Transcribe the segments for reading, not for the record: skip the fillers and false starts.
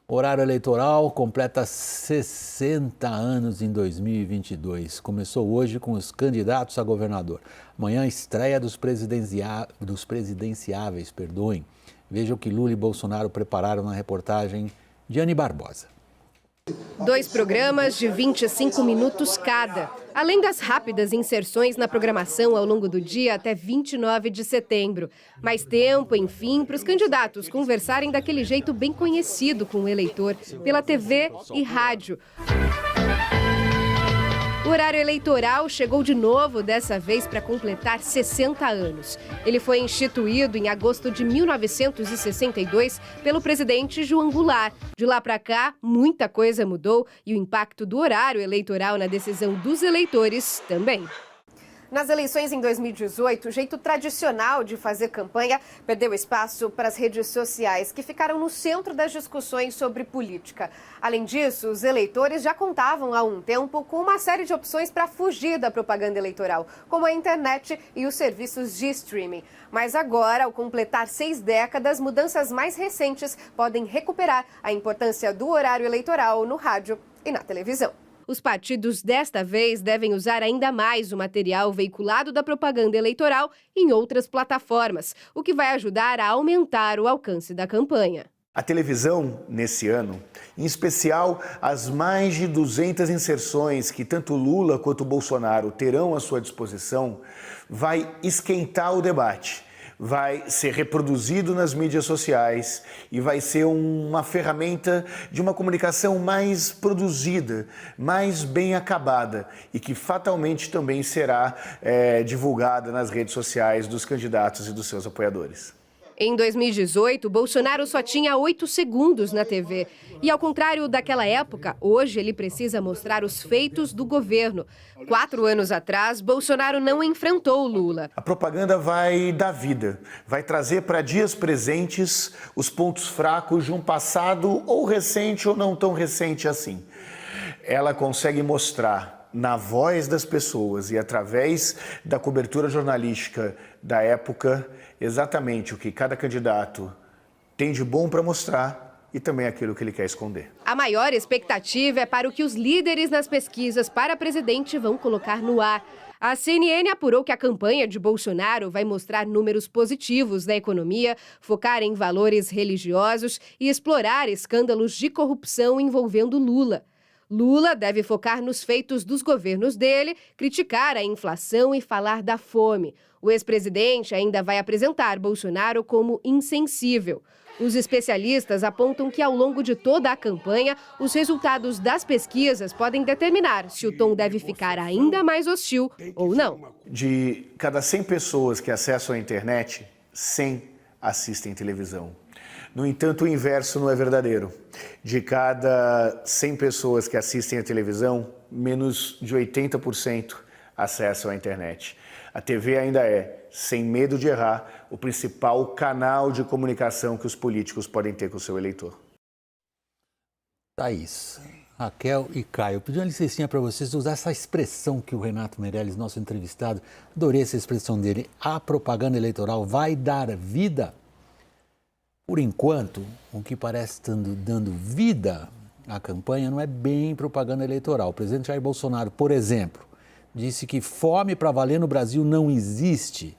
Horário eleitoral completa 60 anos em 2022. Começou hoje com os candidatos a governador. Amanhã, estreia dos presidenciáveis. Veja o que Lula e Bolsonaro prepararam na reportagem de Anny Barbosa. 2 programas de 25 minutos cada, além das rápidas inserções na programação ao longo do dia até 29 de setembro. Mais tempo, enfim, para os candidatos conversarem daquele jeito bem conhecido com o eleitor, pela TV e rádio. O horário eleitoral chegou de novo, dessa vez para completar 60 anos. Ele foi instituído em agosto de 1962 pelo presidente João Goulart. De lá para cá, muita coisa mudou e o impacto do horário eleitoral na decisão dos eleitores também. Nas eleições em 2018, o jeito tradicional de fazer campanha perdeu espaço para as redes sociais, que ficaram no centro das discussões sobre política. Além disso, os eleitores já contavam há um tempo com uma série de opções para fugir da propaganda eleitoral, como a internet e os serviços de streaming. Mas agora, ao completar 6 décadas, mudanças mais recentes podem recuperar a importância do horário eleitoral no rádio e na televisão. Os partidos desta vez devem usar ainda mais o material veiculado da propaganda eleitoral em outras plataformas, o que vai ajudar a aumentar o alcance da campanha. A televisão, nesse ano, em especial as mais de 200 inserções que tanto Lula quanto Bolsonaro terão à sua disposição, vai esquentar o debate. Vai ser reproduzido nas mídias sociais e vai ser uma ferramenta de uma comunicação mais produzida, mais bem acabada e que fatalmente também será divulgada nas redes sociais dos candidatos e dos seus apoiadores. Em 2018, Bolsonaro só tinha 8 segundos na TV. E ao contrário daquela época, hoje ele precisa mostrar os feitos do governo. 4 anos atrás, Bolsonaro não enfrentou Lula. A propaganda vai dar vida, vai trazer para dias presentes os pontos fracos de um passado ou recente ou não tão recente assim. Ela consegue mostrar na voz das pessoas e através da cobertura jornalística da época exatamente o que cada candidato tem de bom para mostrar e também aquilo que ele quer esconder. A maior expectativa é para o que os líderes nas pesquisas para presidente vão colocar no ar. A CNN apurou que a campanha de Bolsonaro vai mostrar números positivos da economia, focar em valores religiosos e explorar escândalos de corrupção envolvendo Lula. Lula deve focar nos feitos dos governos dele, criticar a inflação e falar da fome. O ex-presidente ainda vai apresentar Bolsonaro como insensível. Os especialistas apontam que, ao longo de toda a campanha, os resultados das pesquisas podem determinar se o tom deve ficar ainda mais hostil ou não. De cada 100 pessoas que acessam a internet, 100 assistem televisão. No entanto, o inverso não é verdadeiro. De cada 100 pessoas que assistem a televisão, menos de 80% acessam a internet. A TV ainda é, sem medo de errar, o principal canal de comunicação que os políticos podem ter com o seu eleitor. Thaís, Raquel e Caio, eu pedi uma licencinha para vocês usar essa expressão que o Renato Meirelles, nosso entrevistado, adorei essa expressão dele, a propaganda eleitoral vai dar vida. Por enquanto, o que parece dando vida à campanha não é bem propaganda eleitoral. O presidente Jair Bolsonaro, por exemplo, disse que fome para valer no Brasil não existe,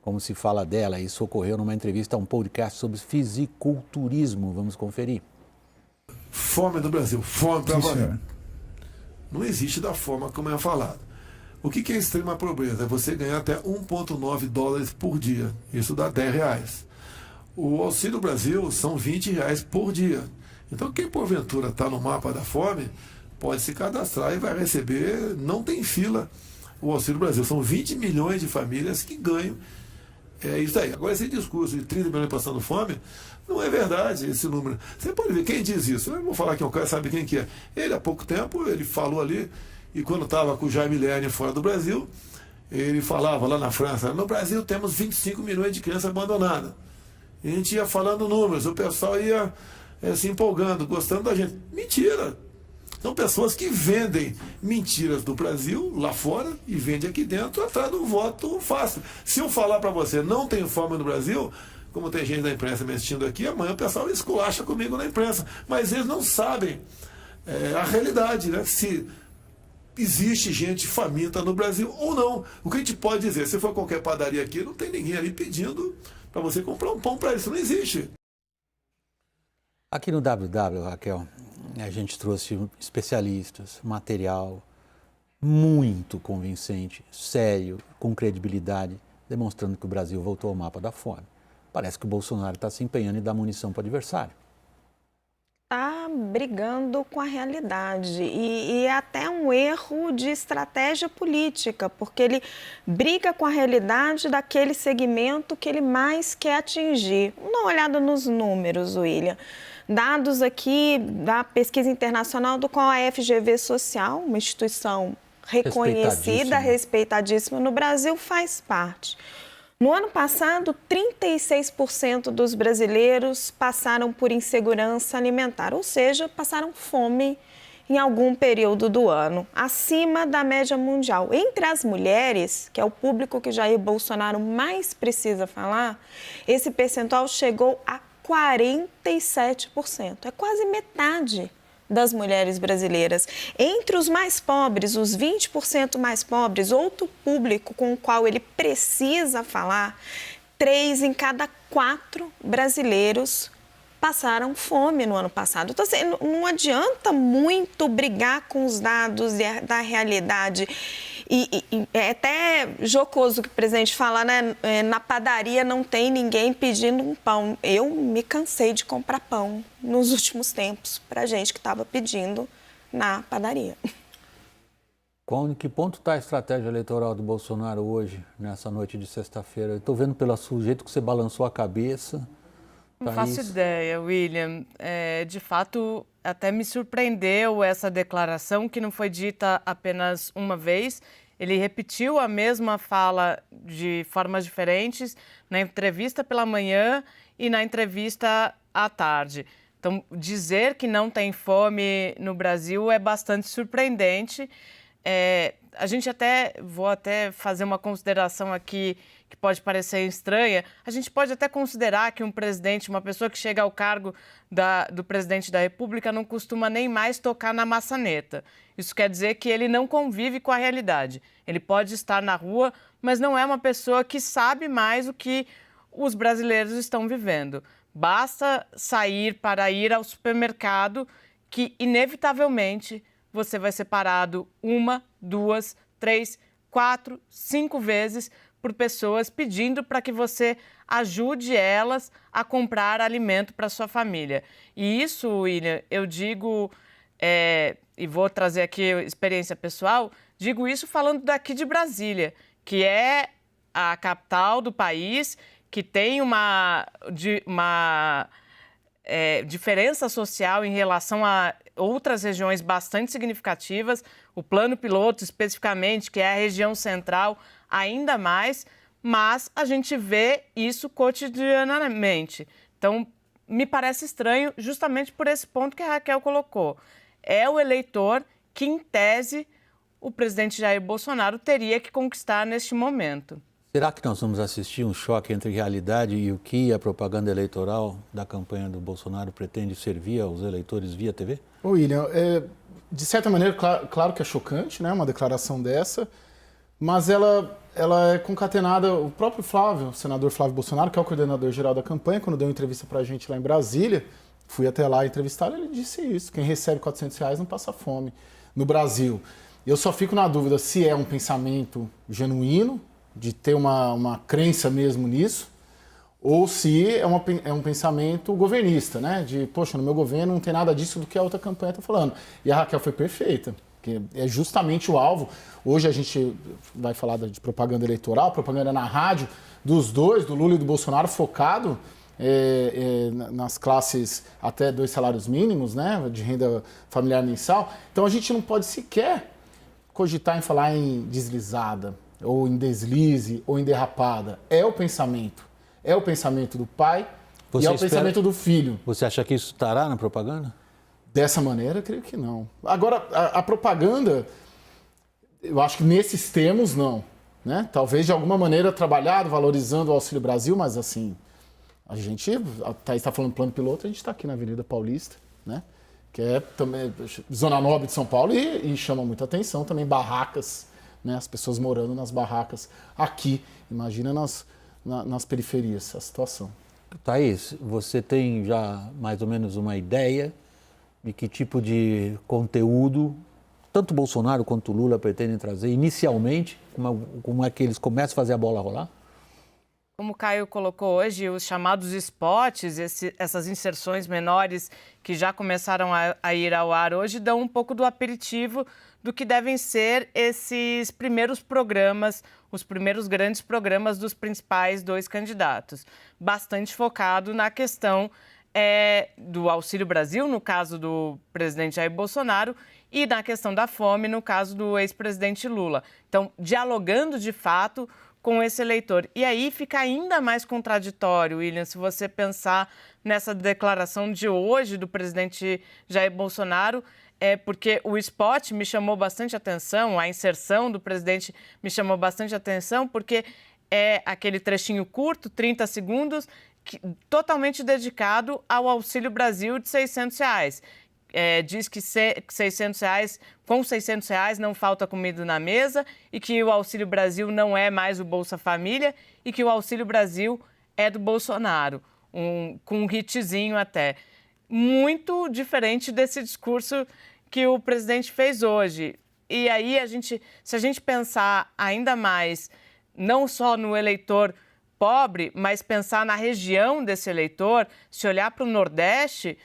como se fala dela. Isso ocorreu numa entrevista a um podcast sobre fisiculturismo. Vamos conferir. Fome no Brasil, fome para valer. Não existe da forma como é falado. O que é extrema pobreza? É você ganhar até 1,9 dólares por dia. Isso dá R$10. O Auxílio Brasil são R$20 por dia. Então quem porventura está no mapa da fome pode se cadastrar e vai receber, não tem fila, o Auxílio Brasil. São 20 milhões de famílias que ganham isso aí. Agora esse discurso de 30 milhões passando fome, não é verdade esse número. Você pode ver, quem diz isso? Eu vou falar que é um cara, sabe quem que é. Ele há pouco tempo, ele falou ali, e quando estava com o Jaime Lerner fora do Brasil, ele falava lá na França, no Brasil temos 25 milhões de crianças abandonadas. E a gente ia falando números, o pessoal ia se empolgando, gostando da gente. Mentira! São pessoas que vendem mentiras do Brasil lá fora e vendem aqui dentro atrás do voto fácil. Se eu falar para você, não tem fome no Brasil, como tem gente da imprensa me assistindo aqui, amanhã o pessoal esculacha comigo na imprensa. Mas eles não sabem a realidade, né? Se existe gente faminta no Brasil ou não. O que a gente pode dizer, se for qualquer padaria aqui, não tem ninguém ali pedindo para você comprar um pão para isso, não existe. Aqui no WW, Raquel, a gente trouxe especialistas, material muito convincente, sério, com credibilidade, demonstrando que o Brasil voltou ao mapa da fome. Parece que o Bolsonaro está se empenhando em dar munição para o adversário. Está brigando com a realidade e é até um erro de estratégia política, porque ele briga com a realidade daquele segmento que ele mais quer atingir. Dá uma olhada nos números, William. Dados aqui da pesquisa internacional do qual a FGV Social, uma instituição reconhecida, respeitadíssima no Brasil, faz parte. No ano passado, 36% dos brasileiros passaram por insegurança alimentar, ou seja, passaram fome em algum período do ano, acima da média mundial. Entre as mulheres, que é o público que Jair Bolsonaro mais precisa falar, esse percentual chegou a 47%. É quase metade das mulheres brasileiras. Entre os mais pobres, os 20% mais pobres, outro público com o qual ele precisa falar, 3 em cada 4 brasileiros passaram fome no ano passado. Então, assim, não adianta muito brigar com os dados da realidade. E é até jocoso que o presidente fala, né? Na padaria não tem ninguém pedindo um pão. Eu me cansei de comprar pão nos últimos tempos para gente que estava pedindo na padaria. Em que ponto está a estratégia eleitoral do Bolsonaro hoje, nessa noite de sexta-feira? Estou vendo pelo jeito que você balançou a cabeça. Não faço ideia, William. De fato, até me surpreendeu essa declaração que não foi dita apenas uma vez. Ele repetiu a mesma fala de formas diferentes na entrevista pela manhã e na entrevista à tarde. Então, dizer que não tem fome no Brasil é bastante surpreendente. Vou até fazer uma consideração aqui que pode parecer estranha. A gente pode até considerar que um presidente, uma pessoa que chega ao cargo do presidente da República não costuma nem mais tocar na maçaneta. Isso quer dizer que ele não convive com a realidade. Ele pode estar na rua, mas não é uma pessoa que sabe mais o que os brasileiros estão vivendo. Basta sair para ir ao supermercado que, inevitavelmente, você vai ser parado 1, 2, 3, 4, 5 vezes por pessoas pedindo para que você ajude elas a comprar alimento para sua família. E isso, William, eu digo, e vou trazer aqui experiência pessoal, digo isso falando daqui de Brasília, que é a capital do país, que tem uma diferença social em relação a outras regiões bastante significativas, o plano piloto especificamente, que é a região central, ainda mais, mas a gente vê isso cotidianamente. Então, me parece estranho justamente por esse ponto que a Raquel colocou. É o eleitor que, em tese, o presidente Jair Bolsonaro teria que conquistar neste momento. Será que nós vamos assistir um choque entre realidade e o que a propaganda eleitoral da campanha do Bolsonaro pretende servir aos eleitores via TV? Ô, William, de certa maneira, claro que é chocante, né, uma declaração dessa, mas ela é concatenada. O próprio Flávio, o senador Flávio Bolsonaro, que é o coordenador geral da campanha, quando deu uma entrevista pra gente lá em Brasília, fui até lá entrevistá-lo, ele disse isso, quem recebe R$400 não passa fome no Brasil. Eu só fico na dúvida se é um pensamento genuíno, de ter uma crença mesmo nisso, ou se é um pensamento governista, né? De, poxa, no meu governo não tem nada disso do que a outra campanha está falando. E a Raquel foi perfeita, porque é justamente o alvo. Hoje a gente vai falar de propaganda eleitoral, propaganda na rádio, dos dois, do Lula e do Bolsonaro, focado nas classes até 2 salários mínimos, né? De renda familiar mensal. Então a gente não pode sequer cogitar em falar em deslizada, ou em deslize, ou em derrapada. É o pensamento do pai e é o pensamento do filho. Você acha que isso estará na propaganda? Dessa maneira, eu creio que não. Agora, a propaganda, eu acho que nesses termos, não. Né? Talvez de alguma maneira trabalhado, valorizando o Auxílio Brasil, mas assim, A gente, a Thaís está falando plano piloto, a gente está aqui na Avenida Paulista, né? Que é também zona nobre de São Paulo e chama muita atenção também barracas, né? As pessoas morando nas barracas aqui. Imagina nas periferias a situação. Thaís, você tem já mais ou menos uma ideia de que tipo de conteúdo tanto Bolsonaro quanto Lula pretendem trazer inicialmente? Como é que eles começam a fazer a bola rolar? Como o Caio colocou hoje, os chamados spots, essas inserções menores que já começaram a ir ao ar hoje, dão um pouco do aperitivo do que devem ser esses primeiros programas, os primeiros grandes programas dos principais dois candidatos. Bastante focado na questão do Auxílio Brasil, no caso do presidente Jair Bolsonaro, e na questão da fome, no caso do ex-presidente Lula. Então, dialogando de fato com esse eleitor. E aí fica ainda mais contraditório, William, se você pensar nessa declaração de hoje do presidente Jair Bolsonaro, porque o spot me chamou bastante atenção, a inserção do presidente me chamou bastante atenção, porque é aquele trechinho curto, 30 segundos, totalmente dedicado ao Auxílio Brasil de R$600. Diz que com R$600 não falta comida na mesa e que o Auxílio Brasil não é mais o Bolsa Família e que o Auxílio Brasil é do Bolsonaro, com um hitzinho até. Muito diferente desse discurso que o presidente fez hoje. E aí, se a gente pensar ainda mais, não só no eleitor pobre, mas pensar na região desse eleitor, se olhar para o Nordeste,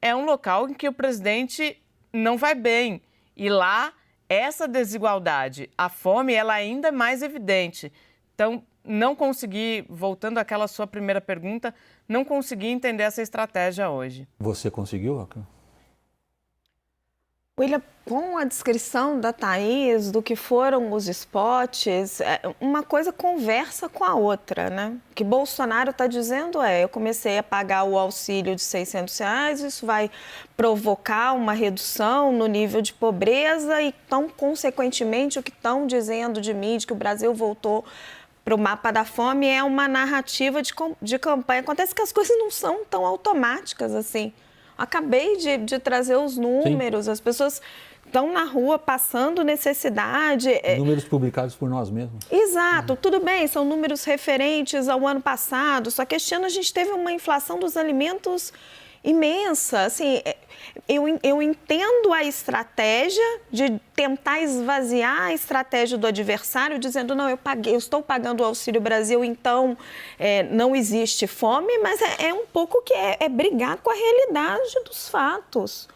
é um local em que o presidente não vai bem. E lá, essa desigualdade, a fome, ela ainda é mais evidente. Então, não consegui, voltando àquela sua primeira pergunta, não consegui entender essa estratégia hoje. Você conseguiu, Raquel? William, com a descrição da Thaís, do que foram os spots, uma coisa conversa com a outra, né? O que Bolsonaro está dizendo eu comecei a pagar o auxílio de R$600, isso vai provocar uma redução no nível de pobreza e, tão consequentemente, o que estão dizendo de mim, de que o Brasil voltou para o mapa da fome, é uma narrativa de campanha. Acontece que as coisas não são tão automáticas assim. Acabei de trazer os números, Sim. As pessoas estão na rua passando necessidade. Números publicados por nós mesmos. Exato, tudo bem, são números referentes ao ano passado, só que este ano a gente teve uma inflação dos alimentos imensa. Assim, eu entendo a estratégia de tentar esvaziar a estratégia do adversário, dizendo, não, eu estou pagando o Auxílio Brasil, então não existe fome, mas é um pouco que é brigar com a realidade dos fatos.